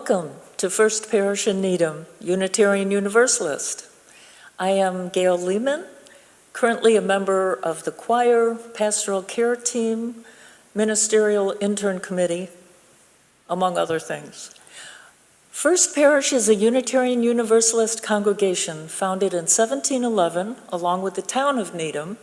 Welcome to First Parish in Needham, Unitarian Universalist. I am Gail Lehman, currently a member of the choir, pastoral care team, ministerial intern committee, among other things. First Parish is a Unitarian Universalist congregation founded in 1711, along with the town of Needham.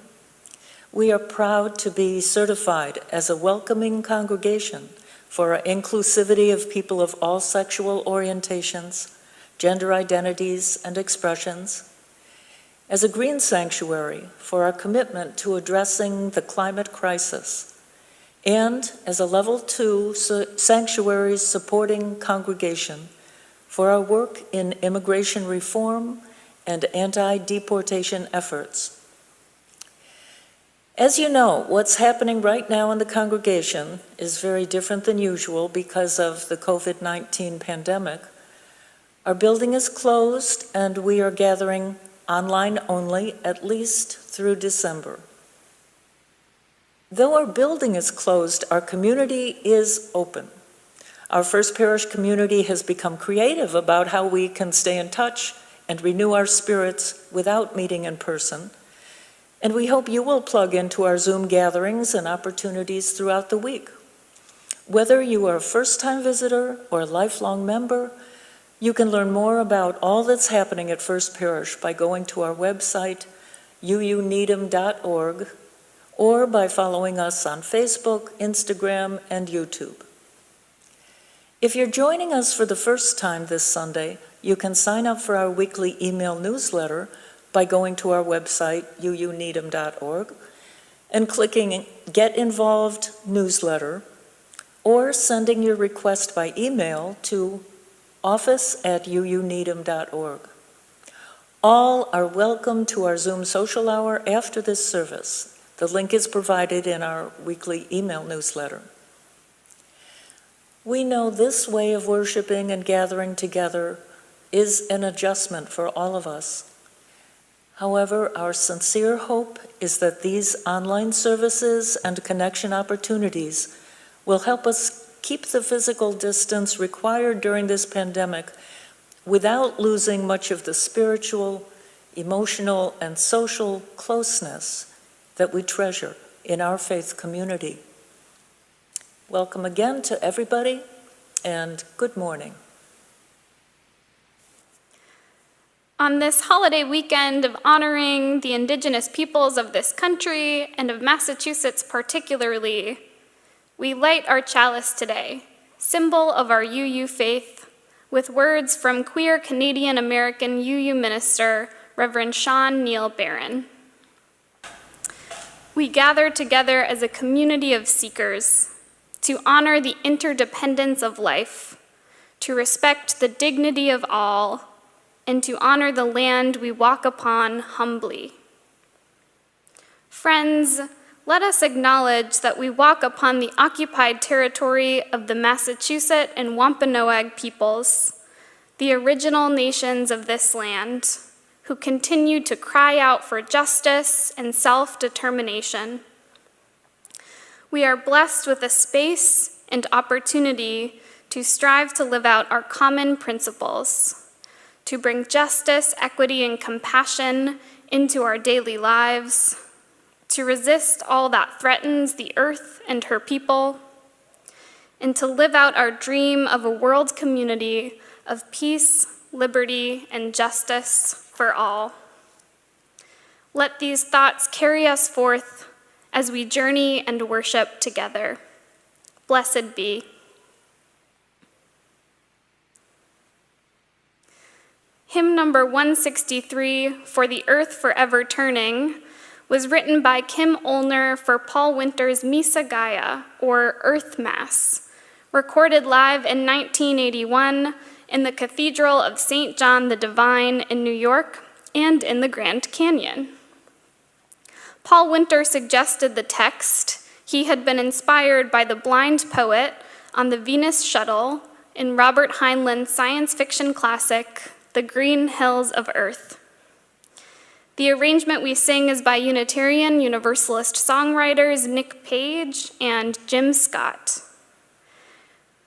We are proud to be certified as a welcoming congregation for our inclusivity of people of all sexual orientations, gender identities, and expressions, as a green sanctuary for our commitment to addressing the climate crisis, and as a level 2 sanctuary supporting congregation for our work in immigration reform and anti-deportation efforts. As you know, what's happening right now in the congregation is very different than usual because of the COVID-19 pandemic. Our building is closed and we are gathering online only, at least through December. Though our building is closed, our community is open. Our First Parish community has become creative about how we can stay in touch and renew our spirits without meeting in person. And we hope you will plug into our Zoom gatherings and opportunities throughout the week. Whether you are a first-time visitor or a lifelong member, you can learn more about all that's happening at First Parish by going to our website, uuneedham.org, or by following us on Facebook, Instagram, and YouTube. If you're joining us for the first time this Sunday, you can sign up for our weekly email newsletter by going to our website, uuneedham.org, and clicking Get Involved Newsletter, or sending your request by email to office@uuneedham.org. All are welcome to our Zoom social hour after this service. The link is provided in our weekly email newsletter. We know this way of worshiping and gathering together is an adjustment for all of us. However, our sincere hope is that these online services and connection opportunities will help us keep the physical distance required during this pandemic without losing much of the spiritual, emotional, and social closeness that we treasure in our faith community. Welcome again to everybody, and good morning. On this holiday weekend of honoring the Indigenous peoples of this country and of Massachusetts particularly, we light our chalice today, symbol of our UU faith, with words from queer Canadian-American UU minister, Reverend Sean Neil Barron. We gather together as a community of seekers to honor the interdependence of life, to respect the dignity of all, and to honor the land we walk upon humbly. Friends, let us acknowledge that we walk upon the occupied territory of the Massachusetts and Wampanoag peoples, the original nations of this land, who continue to cry out for justice and self-determination. We are blessed with a space and opportunity to strive to live out our common principles, to bring justice, equity, and compassion into our daily lives, to resist all that threatens the earth and her people, and to live out our dream of a world community of peace, liberty, and justice for all. Let these thoughts carry us forth as we journey and worship together. Blessed be. Hymn number 163, For the Earth Forever Turning, was written by Kim Olner for Paul Winter's Missa Gaia, or Earth Mass, recorded live in 1981 in the Cathedral of St. John the Divine in New York and in the Grand Canyon. Paul Winter suggested the text. He had been inspired by the blind poet on the Venus shuttle in Robert Heinlein's science fiction classic, The Green Hills of Earth. The arrangement we sing is by Unitarian Universalist songwriters Nick Page and Jim Scott.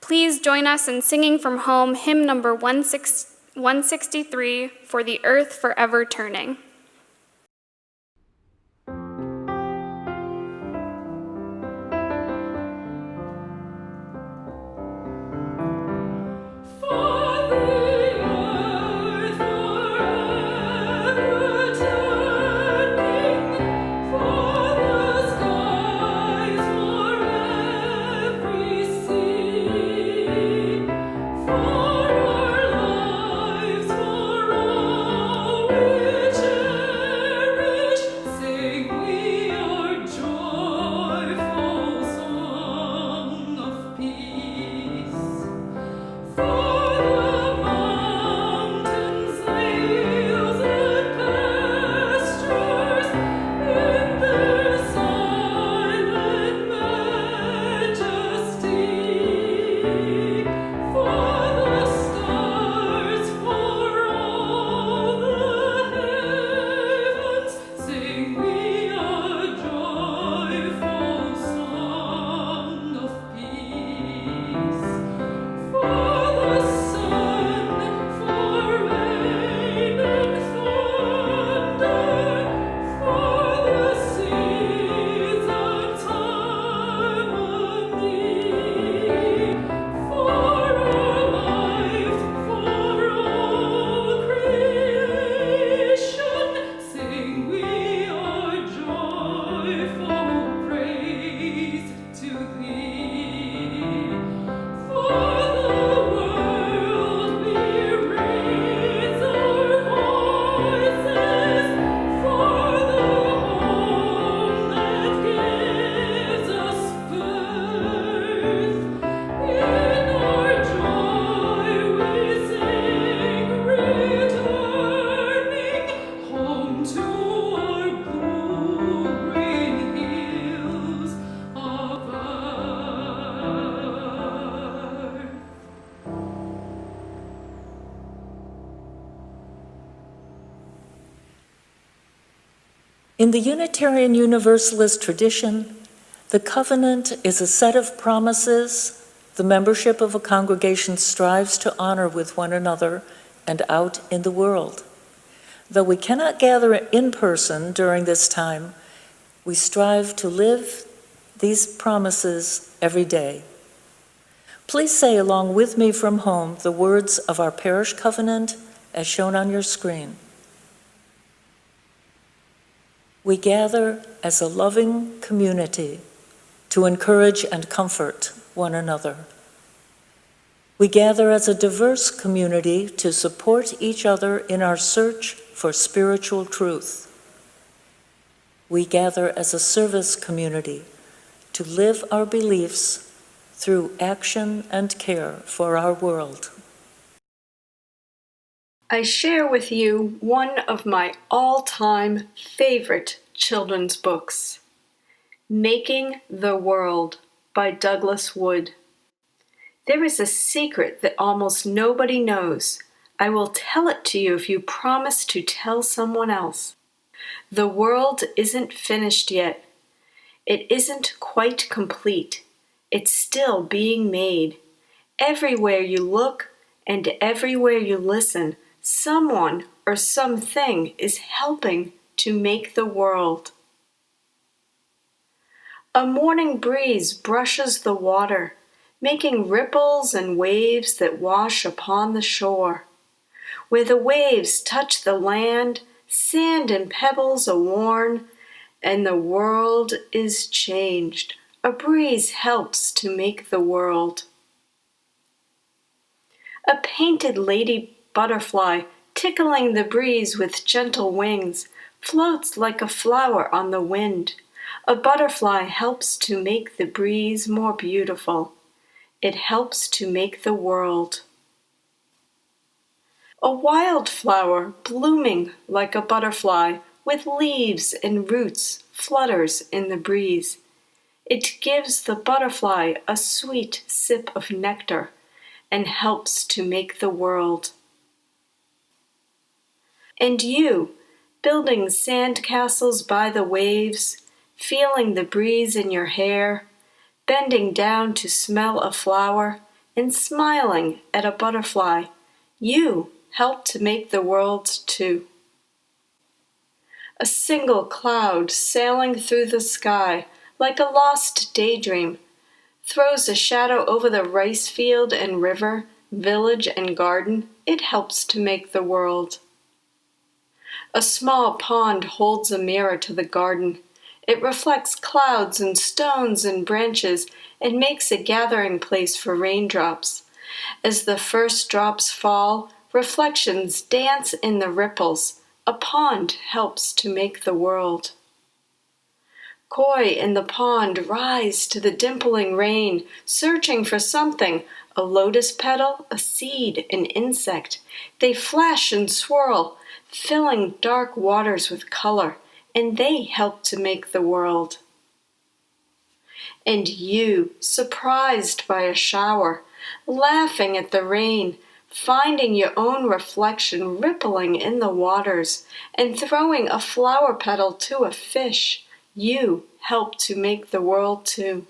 please join us in singing from home hymn number 163, For the Earth Forever Turning. In the Unitarian Universalist tradition, the covenant is a set of promises the membership of a congregation strives to honor with one another and out in the world. Though we cannot gather in person during this time, we strive to live these promises every day. Please say along with me from home the words of our parish covenant as shown on your screen. We gather as a loving community to encourage and comfort one another. We gather as a diverse community to support each other in our search for spiritual truth. We gather as a service community to live our beliefs through action and care for our world. I share with you one of my all-time favorite children's books, Making the World by Douglas Wood. There is a secret that almost nobody knows. I will tell it to you if you promise to tell someone else. The world isn't finished yet. It isn't quite complete. It's still being made. Everywhere you look and everywhere you listen, someone or something is helping to make the world. A morning breeze brushes the water, making ripples and waves that wash upon the shore. Where the waves touch the land, sand and pebbles are worn, and the world is changed. A breeze helps to make the world. A painted lady butterfly, tickling the breeze with gentle wings, floats like a flower on the wind. A butterfly helps to make the breeze more beautiful. It helps to make the world. A wildflower blooming like a butterfly, with leaves and roots, flutters in the breeze. It gives the butterfly a sweet sip of nectar and helps to make the world. And you, building sandcastles by the waves, feeling the breeze in your hair, bending down to smell a flower, and smiling at a butterfly, you help to make the world too. A single cloud sailing through the sky like a lost daydream throws a shadow over the rice field and river, village and garden. It helps to make the world. A small pond holds a mirror to the garden. It reflects clouds and stones and branches and makes a gathering place for raindrops. As the first drops fall, reflections dance in the ripples. A pond helps to make the world. Koi in the pond rise to the dimpling rain, searching for something, a lotus petal, a seed, an insect. They flash and swirl, filling dark waters with color, and they help to make the world. And you, surprised by a shower, laughing at the rain, finding your own reflection rippling in the waters, and throwing a flower petal to a fish, you help to make the world too.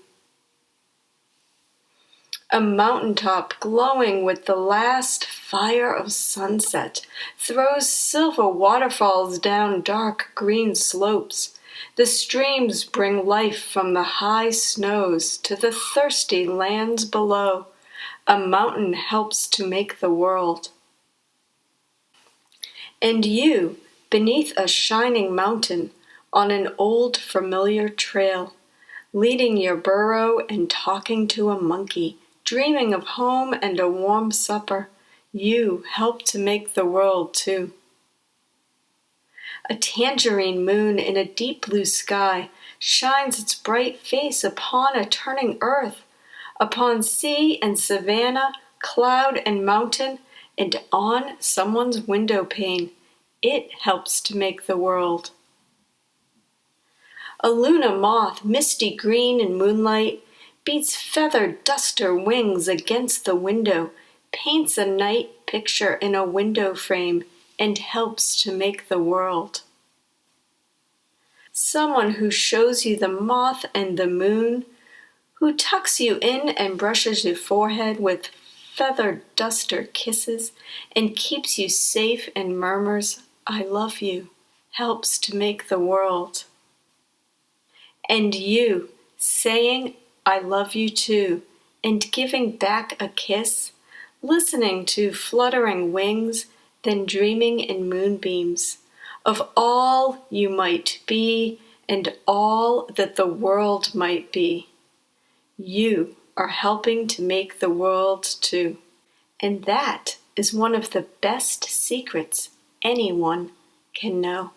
A mountaintop glowing with the last fire of sunset throws silver waterfalls down dark green slopes. The streams bring life from the high snows to the thirsty lands below. A mountain helps to make the world. And you, beneath a shining mountain, on an old familiar trail, leading your burro and talking to a monkey, dreaming of home and a warm supper, you help to make the world too. A tangerine moon in a deep blue sky shines its bright face upon a turning earth, upon sea and savanna, cloud and mountain, and on someone's window pane. It helps to make the world. A Luna moth, misty green in moonlight, beats feathered duster wings against the window, paints a night picture in a window frame, and helps to make the world. Someone who shows you the moth and the moon, who tucks you in and brushes your forehead with feathered duster kisses and keeps you safe and murmurs, "I love you," helps to make the world. And you, saying, "I love you too," and giving back a kiss, listening to fluttering wings, then dreaming in moonbeams of all you might be and all that the world might be. You are helping to make the world too. And that is one of the best secrets anyone can know.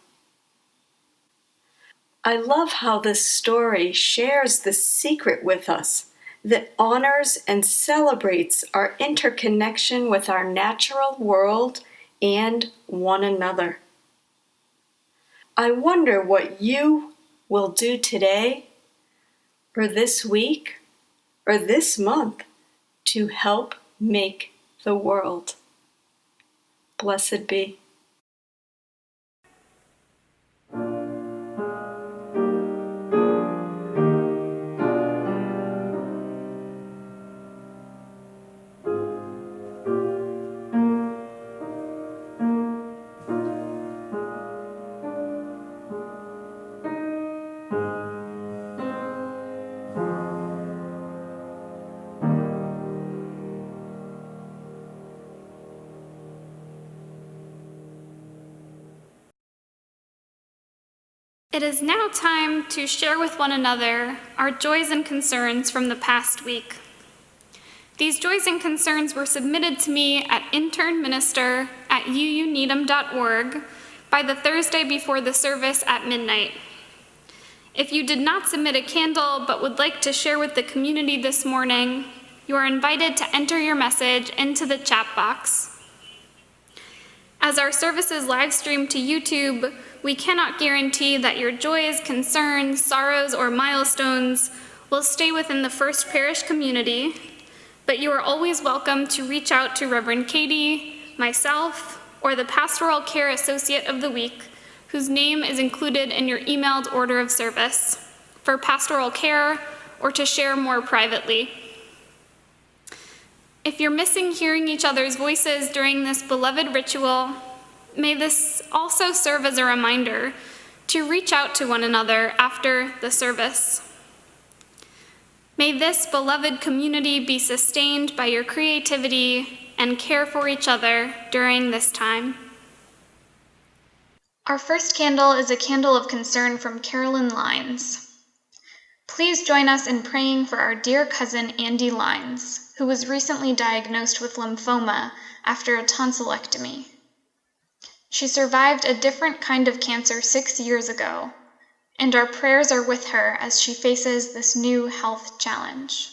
I love how this story shares the secret with us that honors and celebrates our interconnection with our natural world and one another. I wonder what you will do today, or this week, or this month to help make the world. Blessed be. It is now time to share with one another our joys and concerns from the past week. These joys and concerns were submitted to me at internminister@uuneedham.org by the Thursday before the service at midnight. If you did not submit a candle but would like to share with the community this morning, you are invited to enter your message into the chat box. As our service is live streamed to YouTube, we cannot guarantee that your joys, concerns, sorrows, or milestones will stay within the First Parish community, but you are always welcome to reach out to Reverend Katie, myself, or the Pastoral Care Associate of the Week, whose name is included in your emailed order of service, for pastoral care or to share more privately. If you're missing hearing each other's voices during this beloved ritual, may this also serve as a reminder to reach out to one another after the service. May this beloved community be sustained by your creativity and care for each other during this time. Our first candle is a candle of concern from Carolyn Lines. Please join us in praying for our dear cousin Andy Lines, who was recently diagnosed with lymphoma after a tonsillectomy. She survived a different kind of cancer 6 years ago, and our prayers are with her as she faces this new health challenge.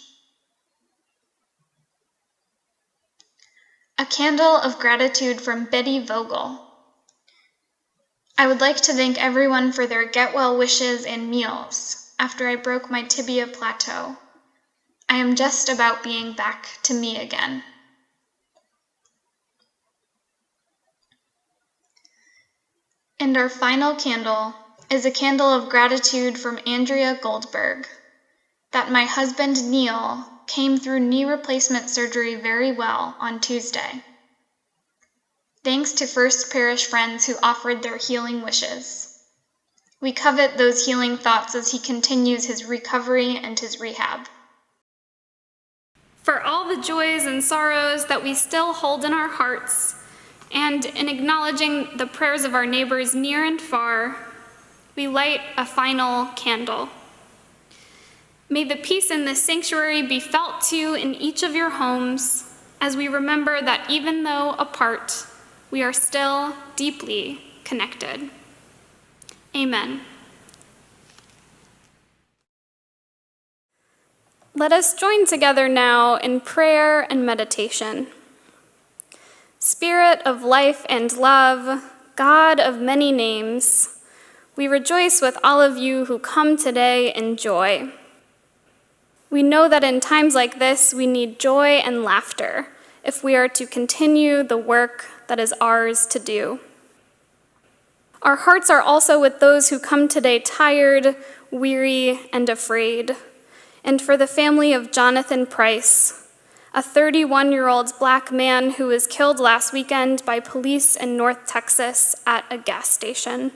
A candle of gratitude from Betty Vogel. I would like to thank everyone for their get well wishes and meals after I broke my tibia plateau. I am just about being back to me again. And our final candle is a candle of gratitude from Andrea Goldberg, that my husband Neil came through knee replacement surgery very well on Tuesday. Thanks to First Parish friends who offered their healing wishes. We covet those healing thoughts as he continues his recovery and his rehab. For all the joys and sorrows that we still hold in our hearts, and in acknowledging the prayers of our neighbors near and far, we light a final candle. May the peace in this sanctuary be felt too in each of your homes, as we remember that even though apart, we are still deeply connected. Amen. Let us join together now in prayer and meditation. Spirit of life and love, God of many names, we rejoice with all of you who come today in joy. We know that in times like this, we need joy and laughter if we are to continue the work that is ours to do. Our hearts are also with those who come today tired, weary, and afraid, and for the family of Jonathan Price, a 31-year-old Black man who was killed last weekend by police in North Texas at a gas station.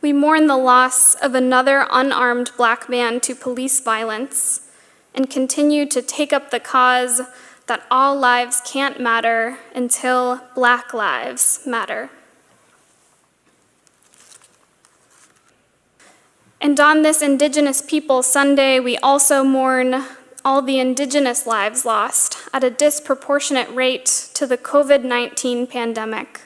We mourn the loss of another unarmed Black man to police violence and continue to take up the cause that all lives can't matter until Black lives matter. And on this Indigenous People Sunday, we also mourn all the Indigenous lives lost at a disproportionate rate to the COVID-19 pandemic.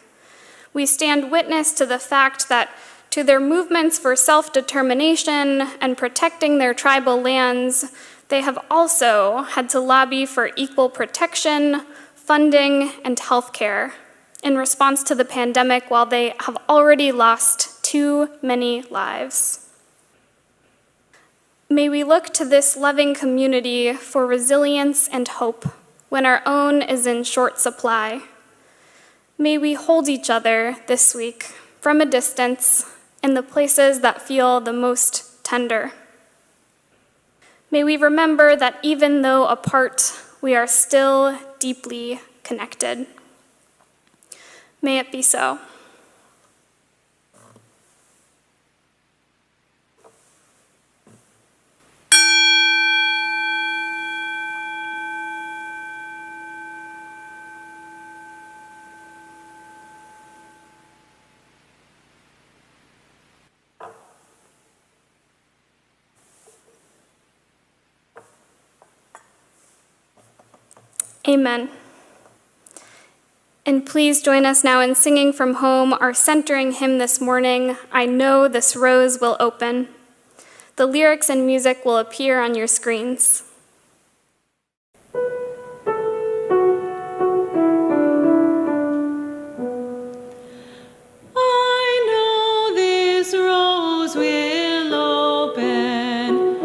We stand witness to the fact that to their movements for self-determination and protecting their tribal lands, they have also had to lobby for equal protection, funding, and health care in response to the pandemic while they have already lost too many lives. May we look to this loving community for resilience and hope when our own is in short supply. May we hold each other this week from a distance in the places that feel the most tender. May we remember that even though apart, we are still deeply connected. May it be so. Amen. And please join us now in singing from home our centering hymn this morning, I Know This Rose Will Open. The lyrics and music will appear on your screens. Rose will open.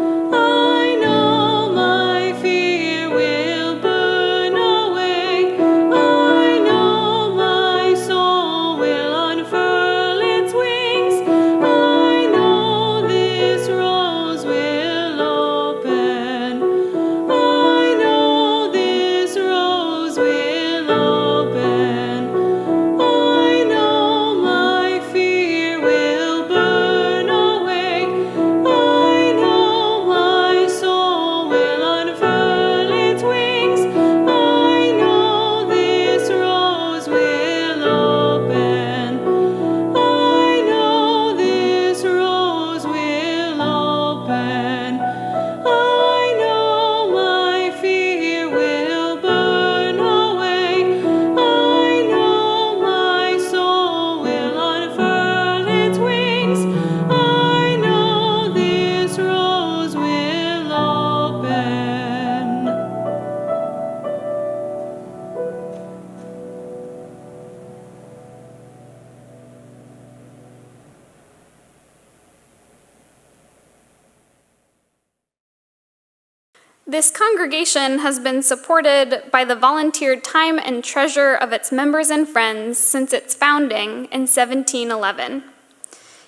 This congregation has been supported by the volunteered time and treasure of its members and friends since its founding in 1711.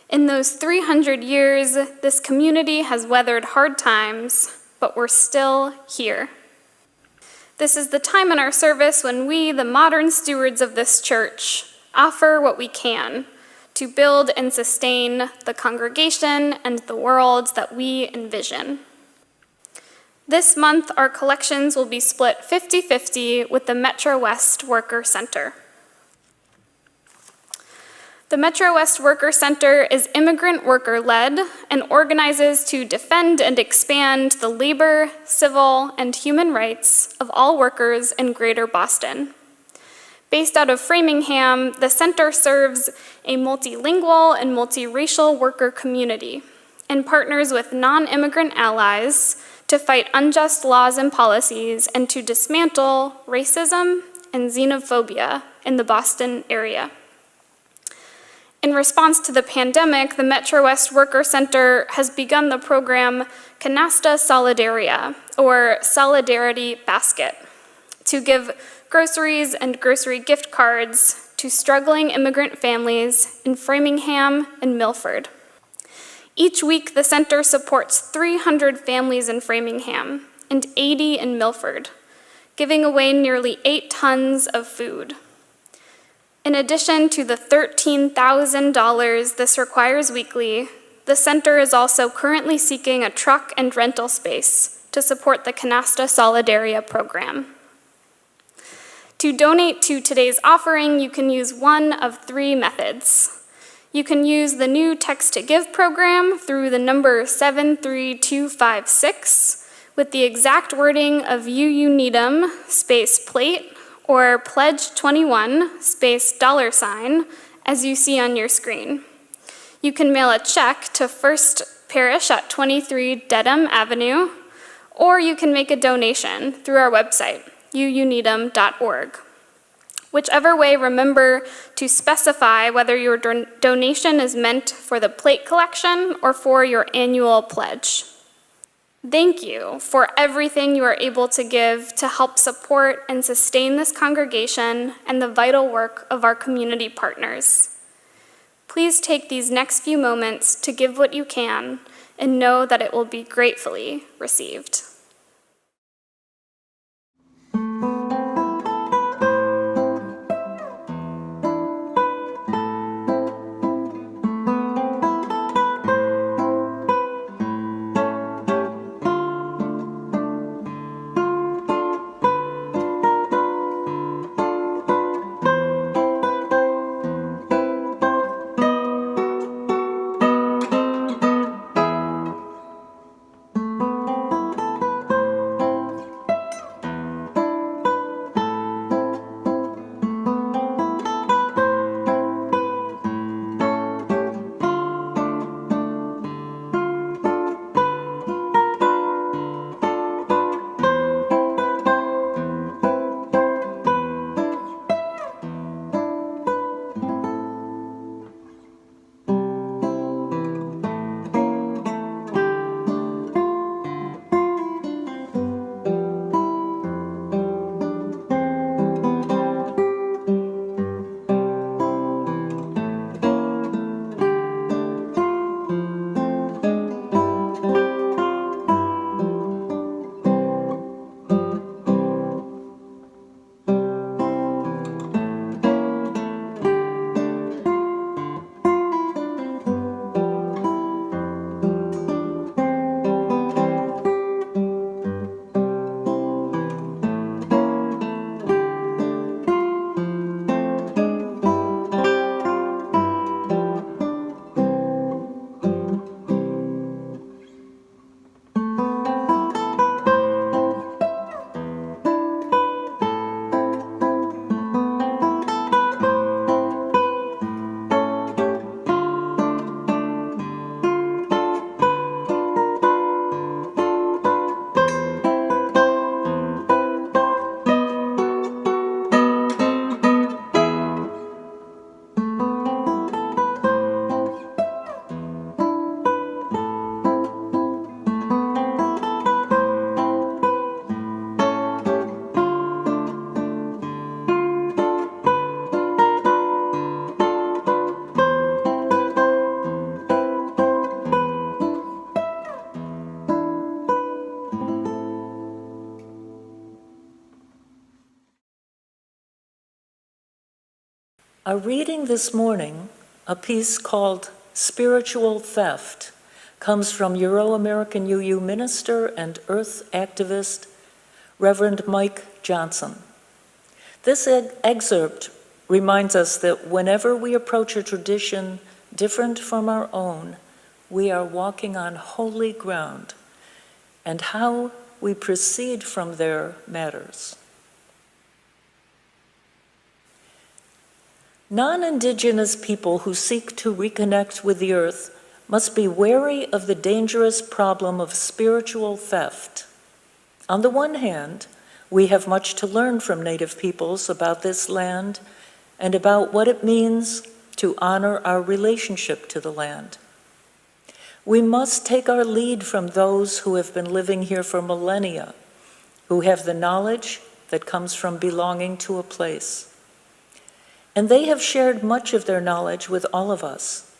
In those 300 years, this community has weathered hard times, but we're still here. This is the time in our service when we, the modern stewards of this church, offer what we can to build and sustain the congregation and the world that we envision. This month, our collections will be split 50-50 with the Metro West Worker Center. The Metro West Worker Center is immigrant worker-led and organizes to defend and expand the labor, civil, and human rights of all workers in Greater Boston. Based out of Framingham, the center serves a multilingual and multiracial worker community and partners with non-immigrant allies to fight unjust laws and policies and to dismantle racism and xenophobia in the Boston area. In response to the pandemic, the Metro West Worker Center has begun the program Canasta Solidaria, or Solidarity Basket, to give groceries and grocery gift cards to struggling immigrant families in Framingham and Milford. Each week, the center supports 300 families in Framingham and 80 in Milford, giving away nearly 8 tons of food. In addition to the $13,000 this requires weekly, the center is also currently seeking a truck and rental space to support the Canasta Solidaria program. To donate to today's offering, you can use one of 3 methods. You can use the new Text to Give program through the number 73256 with the exact wording of You Need 'em, space plate, or Pledge 21, space $, as you see on your screen. You can mail a check to First Parish at 23 Dedham Avenue, or you can make a donation through our website, youneedem.org. Whichever way, remember to specify whether your donation is meant for the plate collection or for your annual pledge. Thank you for everything you are able to give to help support and sustain this congregation and the vital work of our community partners. Please take these next few moments to give what you can and know that it will be gratefully received. Our reading this morning, a piece called Spiritual Theft, comes from Euro-American UU minister and earth activist, Reverend Mike Johnson. This excerpt reminds us that whenever we approach a tradition different from our own, we are walking on holy ground, and how we proceed from there matters. Non-Indigenous people who seek to reconnect with the earth must be wary of the dangerous problem of spiritual theft. On the one hand, we have much to learn from Native peoples about this land and about what it means to honor our relationship to the land. We must take our lead from those who have been living here for millennia, who have the knowledge that comes from belonging to a place. And they have shared much of their knowledge with all of us.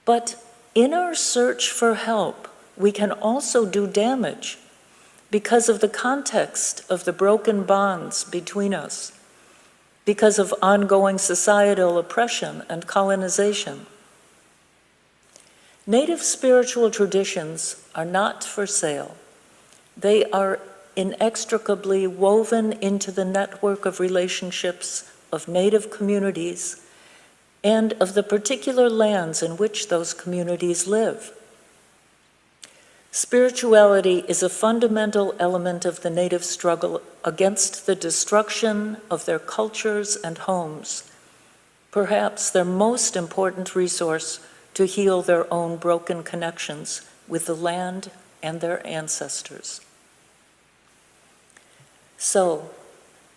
But in our search for help, we can also do damage because of the context of the broken bonds between us, because of ongoing societal oppression and colonization. Native spiritual traditions are not for sale. They are inextricably woven into the network of relationships of Native communities and of the particular lands in which those communities live. Spirituality is a fundamental element of the Native struggle against the destruction of their cultures and homes, perhaps their most important resource to heal their own broken connections with the land and their ancestors. So,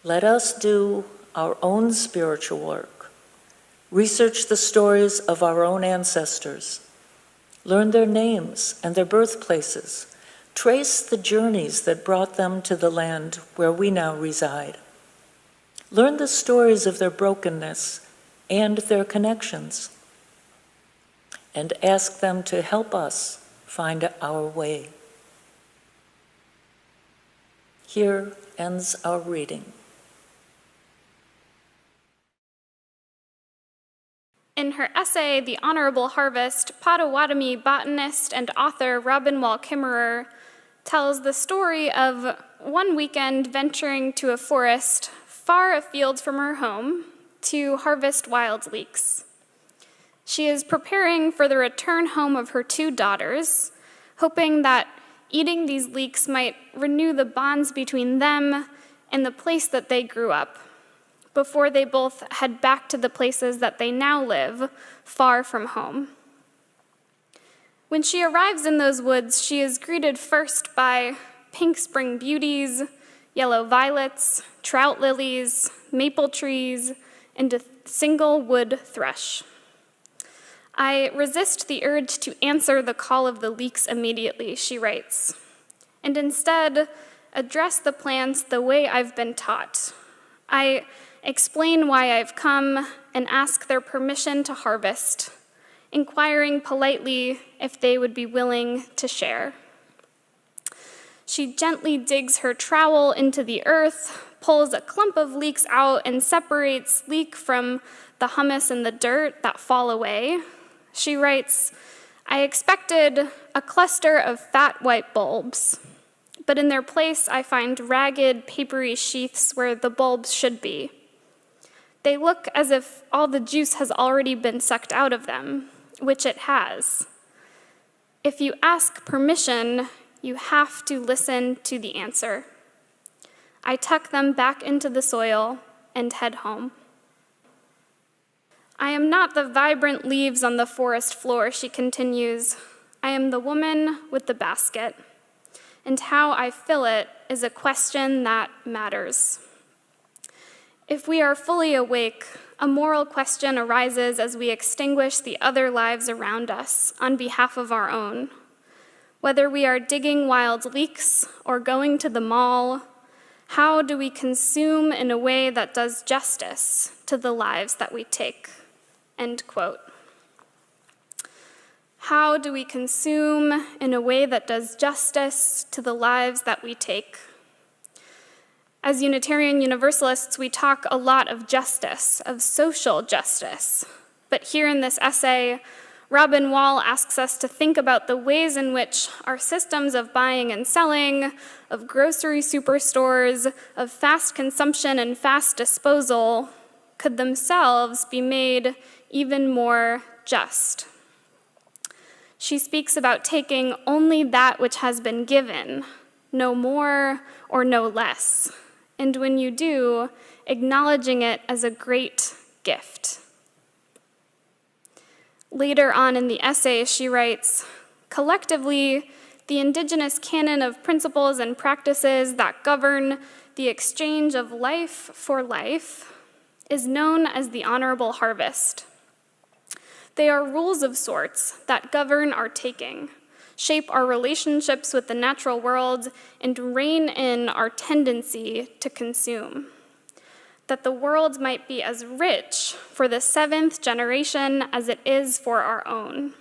let us do our own spiritual work, research the stories of our own ancestors, learn their names and their birthplaces, trace the journeys that brought them to the land where we now reside. Learn the stories of their brokenness and their connections, and ask them to help us find our way. Here ends our reading. In her essay, The Honorable Harvest, Potawatomi botanist and author Robin Wall Kimmerer tells the story of one weekend venturing to a forest far afield from her home to harvest wild leeks. She is preparing for the return home of her two daughters, hoping that eating these leeks might renew the bonds between them and the place that they grew up, before they both head back to the places that they now live, far from home. When she arrives in those woods, she is greeted first by pink spring beauties, yellow violets, trout lilies, maple trees, and a single wood thrush. I resist the urge to answer the call of the leeks immediately, she writes, and instead address the plants the way I've been taught. I explain why I've come and ask their permission to harvest, inquiring politely if they would be willing to share. She gently digs her trowel into the earth, pulls a clump of leeks out, and separates leek from the humus and the dirt that fall away. She writes, I expected a cluster of fat white bulbs, but in their place I find ragged, papery sheaths where the bulbs should be. They look as if all the juice has already been sucked out of them, which it has. If you ask permission, you have to listen to the answer. I tuck them back into the soil and head home. I am not the vibrant leaves on the forest floor, she continues. I am the woman with the basket, and how I fill it is a question that matters. If we are fully awake, a moral question arises as we extinguish the other lives around us on behalf of our own. Whether we are digging wild leeks or going to the mall, how do we consume in a way that does justice to the lives that we take? End quote. How do we consume in a way that does justice to the lives that we take? As Unitarian Universalists, we talk a lot of justice, of social justice. But here in this essay, Robin Wall asks us to think about the ways in which our systems of buying and selling, of grocery superstores, of fast consumption and fast disposal could themselves be made even more just. She speaks about taking only that which has been given, no more or no less, and when you do, acknowledging it as a great gift. Later on in the essay, she writes, collectively, the Indigenous canon of principles and practices that govern the exchange of life for life is known as the honorable harvest. They are rules of sorts that govern our taking, shape our relationships with the natural world, and rein in our tendency to consume. That the world might be as rich for the seventh generation as it is for our own.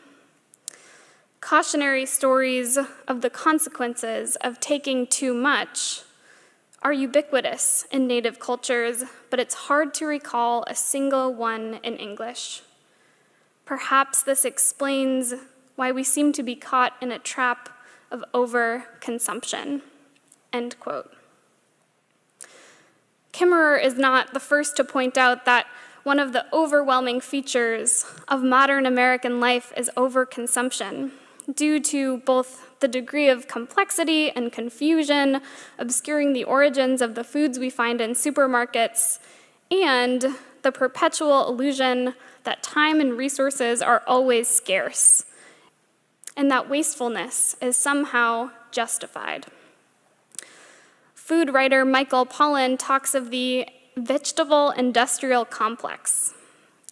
Cautionary stories of the consequences of taking too much are ubiquitous in Native cultures, but it's hard to recall a single one in English. Perhaps this explains why we seem to be caught in a trap of overconsumption, end quote. Kimmerer is not the first to point out that one of the overwhelming features of modern American life is overconsumption, due to both the degree of complexity and confusion obscuring the origins of the foods we find in supermarkets, and the perpetual illusion that time and resources are always scarce, and that wastefulness is somehow justified. Food writer Michael Pollan talks of the vegetable industrial complex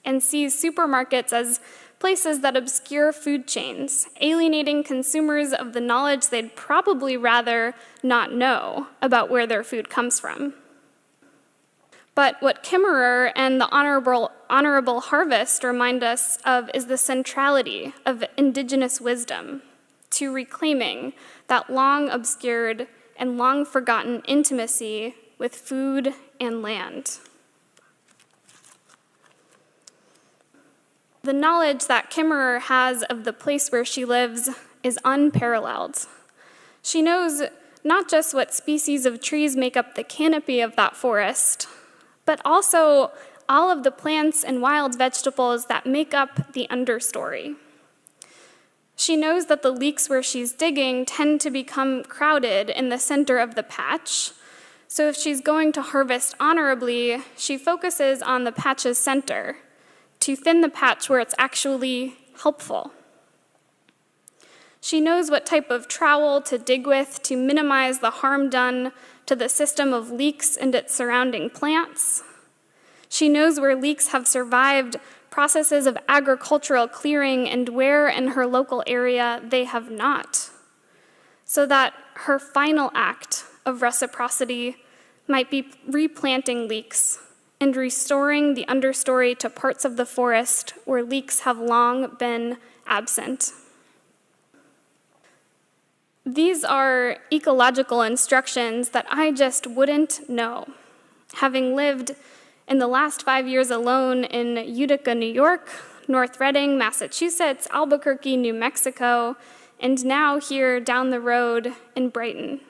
and sees supermarkets as places that obscure food chains, alienating consumers of the knowledge they'd probably rather not know about where their food comes from. But what Kimmerer and the honorable harvest remind us of is the centrality of indigenous wisdom to reclaiming that long obscured and long forgotten intimacy with food and land. The knowledge that Kimmerer has of the place where she lives is unparalleled. She knows not just what species of trees make up the canopy of that forest, but also all of the plants and wild vegetables that make up the understory. She knows that the leeks where she's digging tend to become crowded in the center of the patch, so if she's going to harvest honorably, she focuses on the patch's center, to thin the patch where it's actually helpful. She knows what type of trowel to dig with to minimize the harm done to the system of leeks and its surrounding plants. She knows where leeks have survived processes of agricultural clearing and where in her local area they have not, so that her final act of reciprocity might be replanting leeks and restoring the understory to parts of the forest where leeks have long been absent. These are ecological instructions that I just wouldn't know, having lived in the last 5 years alone in Utica, New York, North Reading, Massachusetts, Albuquerque, New Mexico, and now here down the road in Brighton.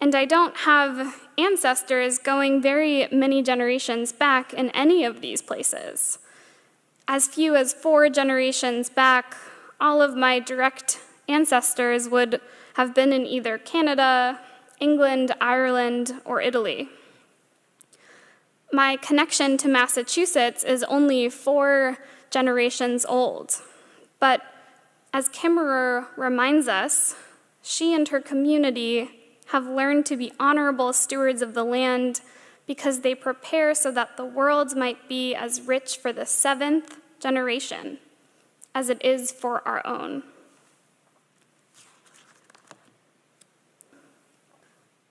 And I don't have ancestors going very many generations back in any of these places. As few as 4 generations back, all of my direct ancestors would have been in either Canada, England, Ireland, or Italy. My connection to Massachusetts is only 4 generations old, but as Kimmerer reminds us, she and her community have learned to be honorable stewards of the land because they prepare so that the world might be as rich for the 7th generation as it is for our own.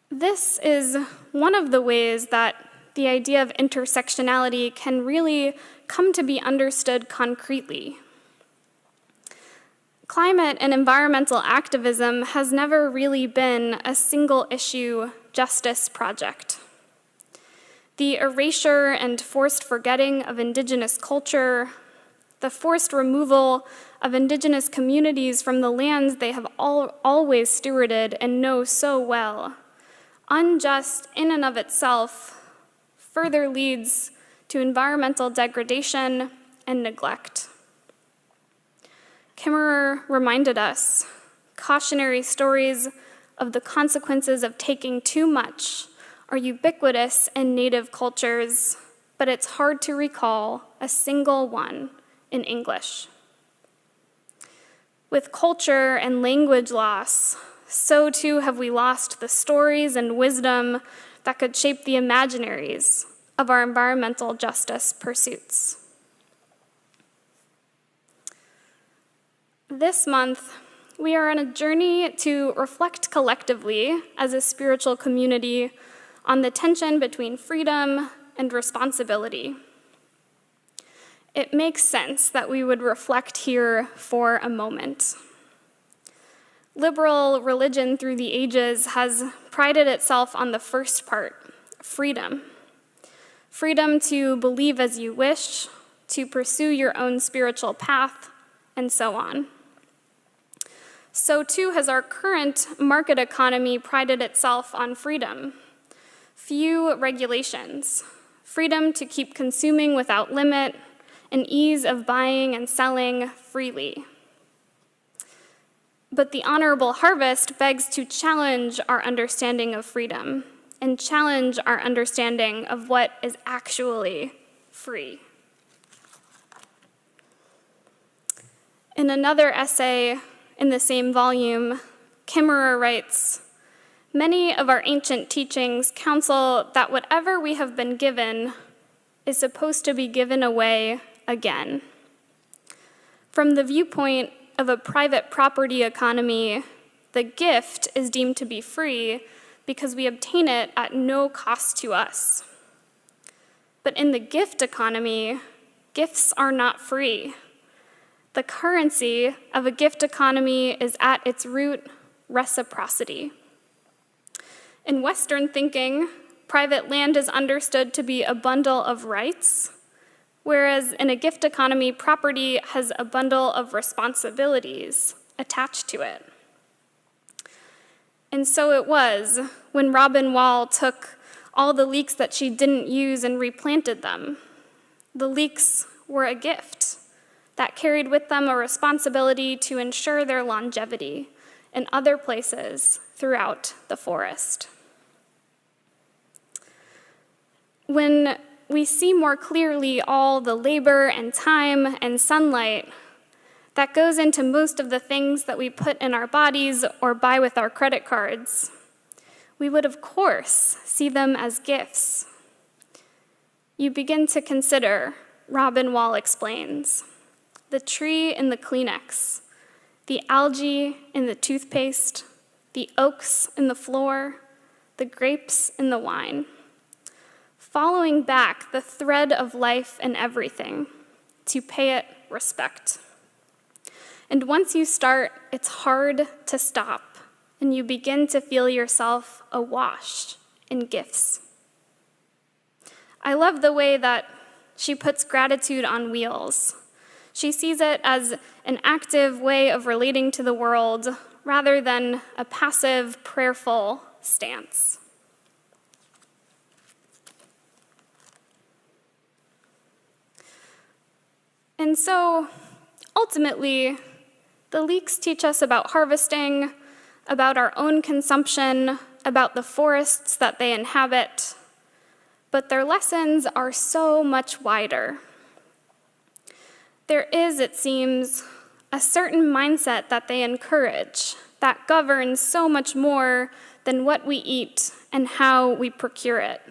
This is one of the ways that the idea of intersectionality can really come to be understood concretely. Climate and environmental activism has never really been a single issue justice project. The erasure and forced forgetting of Indigenous culture, the forced removal of Indigenous communities from the lands they have always stewarded and know so well, unjust in and of itself, further leads to environmental degradation and neglect. Kimmerer reminded us, cautionary stories of the consequences of taking too much are ubiquitous in Native cultures, but it's hard to recall a single one in English. With culture and language loss, so too have we lost the stories and wisdom that could shape the imaginaries of our environmental justice pursuits. This month, we are on a journey to reflect collectively as a spiritual community on the tension between freedom and responsibility. It makes sense that we would reflect here for a moment. Liberal religion through the ages has prided itself on the first part, freedom. Freedom to believe as you wish, to pursue your own spiritual path, and so on. So too has our current market economy prided itself on freedom. Few regulations, freedom to keep consuming without limit, and ease of buying and selling freely. But the honorable harvest begs to challenge our understanding of freedom and challenge our understanding of what is actually free. In another essay in the same volume, Kimmerer writes, "Many of our ancient teachings counsel that whatever we have been given is supposed to be given away again. From the viewpoint of a private property economy, the gift is deemed to be free because we obtain it at no cost to us. But in the gift economy, gifts are not free. The currency of a gift economy is at its root reciprocity. In Western thinking, private land is understood to be a bundle of rights, whereas in a gift economy, property has a bundle of responsibilities attached to it. And so it was when Robin Wall took all the leeks that she didn't use and replanted them. The leeks were a gift that carried with them a responsibility to ensure their longevity in other places throughout the forest. When we see more clearly all the labor and time and sunlight that goes into most of the things that we put in our bodies or buy with our credit cards, we would of course see them as gifts. You begin to consider, Robin Wall explains, the tree in the Kleenex, the algae in the toothpaste, the oaks in the floor, the grapes in the wine. Following back the thread of life and everything to pay it respect. And once you start, it's hard to stop, and you begin to feel yourself awash in gifts. I love the way that she puts gratitude on wheels. She sees it as an active way of relating to the world rather than a passive, prayerful stance. And so, ultimately, the leeks teach us about harvesting, about our own consumption, about the forests that they inhabit, but their lessons are so much wider. There is, it seems, a certain mindset that they encourage that governs so much more than what we eat and how we procure it.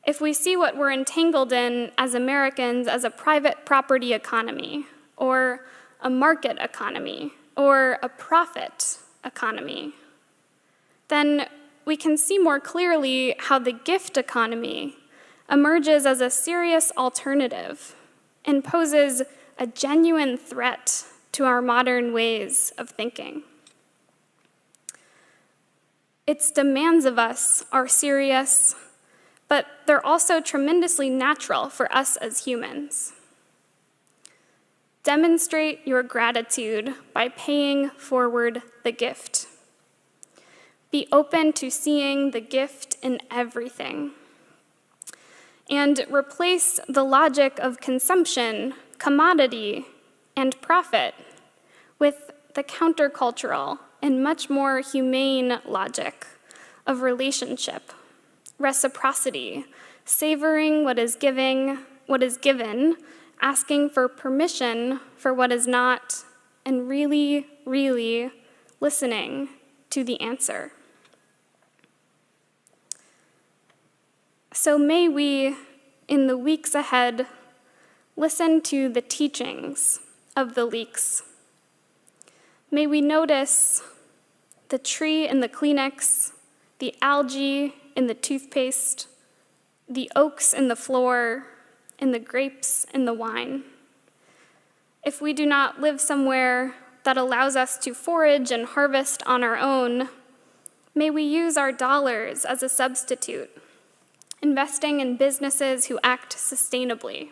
If we see what we're entangled in as Americans as a private property economy, or a market economy, or a profit economy, then we can see more clearly how the gift economy emerges as a serious alternative and poses a genuine threat to our modern ways of thinking. Its demands of us are serious, but they're also tremendously natural for us as humans. Demonstrate your gratitude by paying forward the gift. Be open to seeing the gift in everything. And replace the logic of consumption, commodity, and profit with the countercultural and much more humane logic of relationship, reciprocity, savoring what is given, asking for permission for what is not, and really, really listening to the answer. So may we, in the weeks ahead, listen to the teachings of the leeks. May we notice the tree in the Kleenex, the algae in the toothpaste, the oaks in the floor, and the grapes in the wine. If we do not live somewhere that allows us to forage and harvest on our own, may we use our dollars as a substitute, investing in businesses who act sustainably.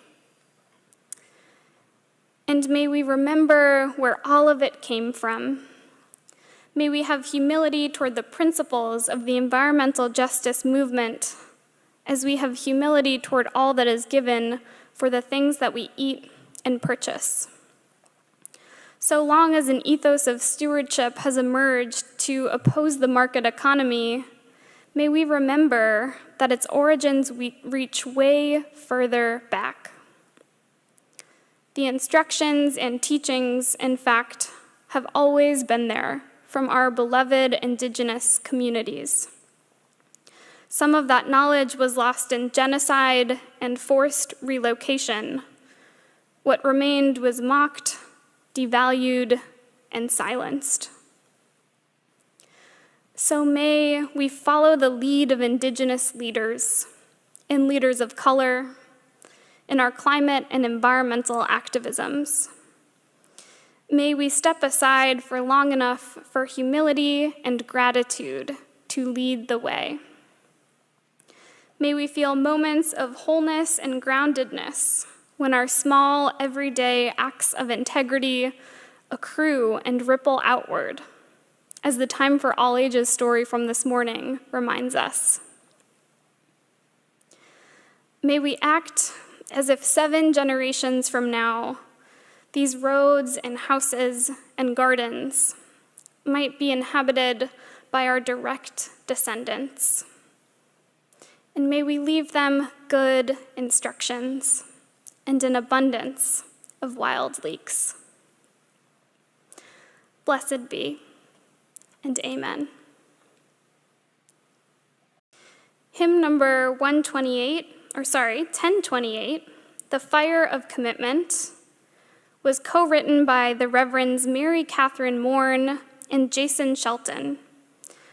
And may we remember where all of it came from. May we have humility toward the principles of the environmental justice movement, as we have humility toward all that is given for the things that we eat and purchase. So long as an ethos of stewardship has emerged to oppose the market economy, may we remember that its origins reach way further back. The instructions and teachings, in fact, have always been there from our beloved Indigenous communities. Some of that knowledge was lost in genocide and forced relocation. What remained was mocked, devalued, and silenced. So may we follow the lead of Indigenous leaders and leaders of color in our climate and environmental activisms. May we step aside for long enough for humility and gratitude to lead the way. May we feel moments of wholeness and groundedness when our small, everyday acts of integrity accrue and ripple outward, as the Time for All Ages story from this morning reminds us. May we act as if 7 generations from now, these roads and houses and gardens might be inhabited by our direct descendants. And may we leave them good instructions and an abundance of wild leeks. Blessed be, and amen. Hymn number 1028, The Fire of Commitment, was co-written by the Reverends Mary Catherine Mourne and Jason Shelton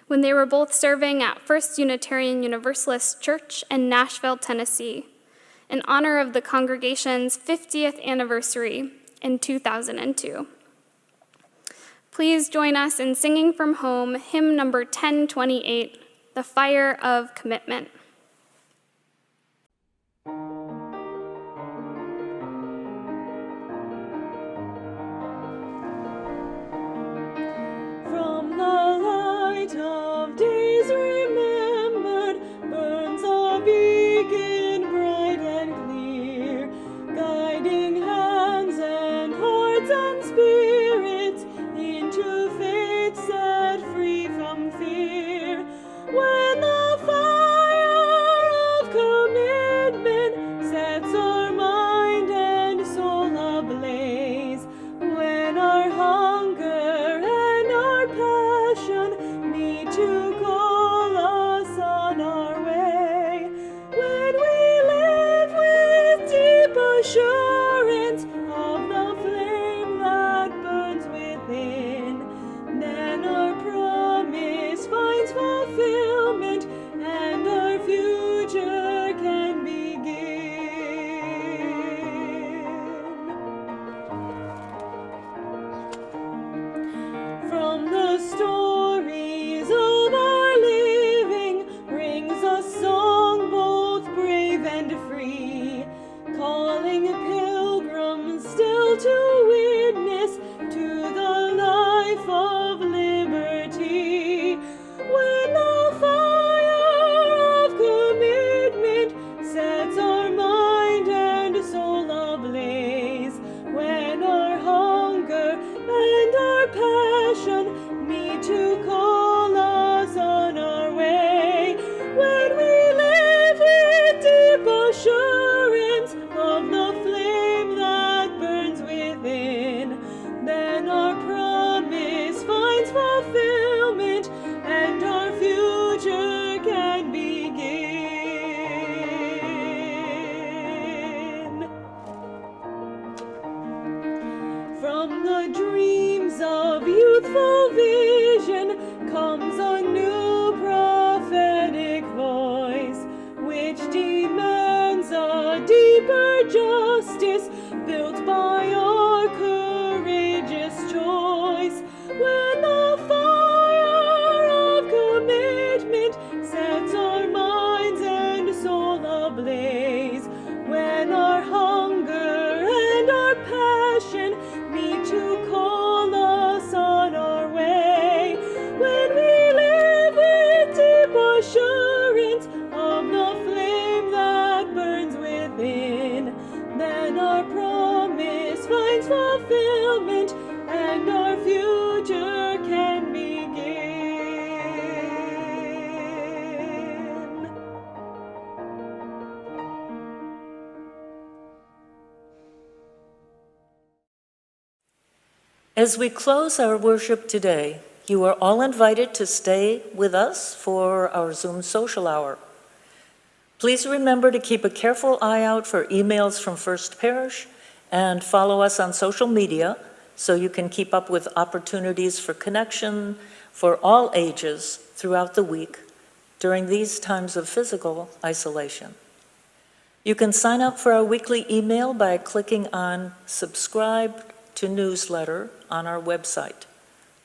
when they were both serving at First Unitarian Universalist Church in Nashville, Tennessee, in honor of the congregation's 50th anniversary in 2002. Please join us in singing from home hymn number 1028, The Fire of Commitment. From the light of days remembered burns a beacon bright and clear, guiding hands and hearts and spirits into faith set free from fear. When the fire of commitment sets our mind and soul ablaze, when our hunger and our passion meet to call us on our way, when we live with deep assurance of the flame that burns within, then our promise finds fulfillment and our future can begin. From the stories of our finds fulfillment, and our future can begin. From the dreams of youthful vision comes a new prophetic voice, which demands a deeper justice built by our courageous choice. When the fire of commitment sets our minds and soul ablaze, when our hunger and our passion meet to call us on our way, when we live with deep assurance of the flame that burns within, then our promise finds fulfillment, and our future can begin. As we close our worship today, you are all invited to stay with us for our Zoom social hour. Please remember to keep a careful eye out for emails from First Parish and follow us on social media so you can keep up with opportunities for connection for all ages throughout the week during these times of physical isolation. You can sign up for our weekly email by clicking on Subscribe to Newsletter on our website,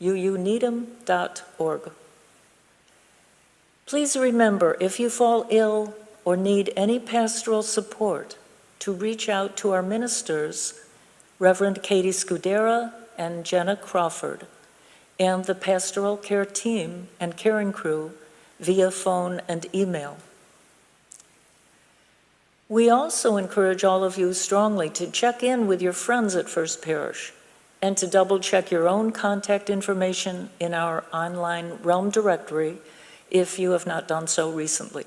uuneedham.org. Please remember, if you fall ill or need any pastoral support, to reach out to our ministers, Reverend Katie Scudera and Jenna Crawford, and the pastoral care team and caring crew via phone and email. We also encourage all of you strongly to check in with your friends at First Parish and to double-check your own contact information in our online Realm directory if you have not done so recently.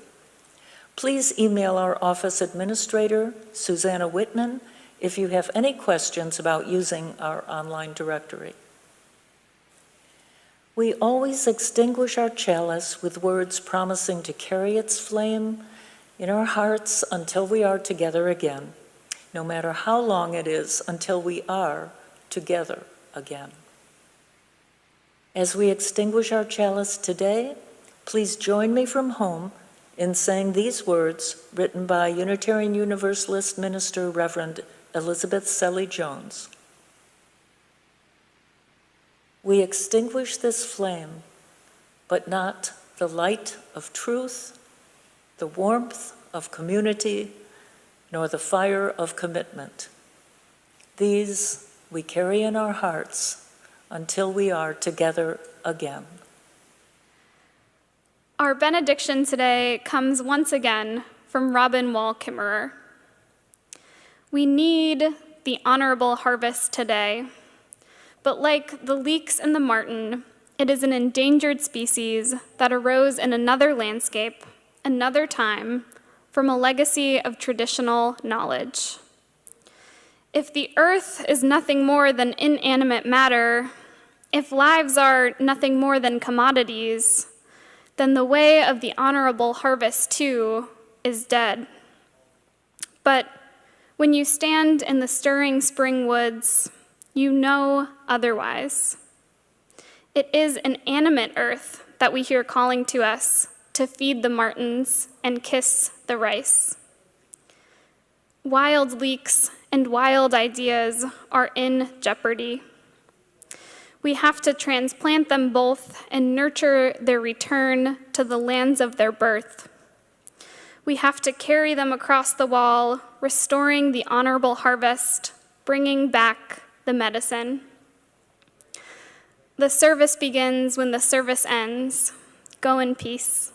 Please email our office administrator, Susanna Whitman, if you have any questions about using our online directory. We always extinguish our chalice with words promising to carry its flame in our hearts until we are together again, no matter how long it is until we are together again. As we extinguish our chalice today, please join me from home in saying these words written by Unitarian Universalist minister Reverend Elizabeth Selly Jones. We extinguish this flame, but not the light of truth, the warmth of community, nor the fire of commitment. These we carry in our hearts until we are together again. Our benediction today comes once again from Robin Wall Kimmerer. We need the honorable harvest today, but like the leeks and the martin, it is an endangered species that arose in another landscape, another time, from a legacy of traditional knowledge. If the earth is nothing more than inanimate matter, if lives are nothing more than commodities, then the way of the honorable harvest, too, is dead. But when you stand in the stirring spring woods, you know otherwise. It is an animate earth that we hear calling to us to feed the martins and kiss the rice. Wild leeks and wild ideas are in jeopardy. We have to transplant them both and nurture their return to the lands of their birth. We have to carry them across the wall, restoring the honorable harvest, bringing back the medicine. The service begins when the service ends. Go in peace.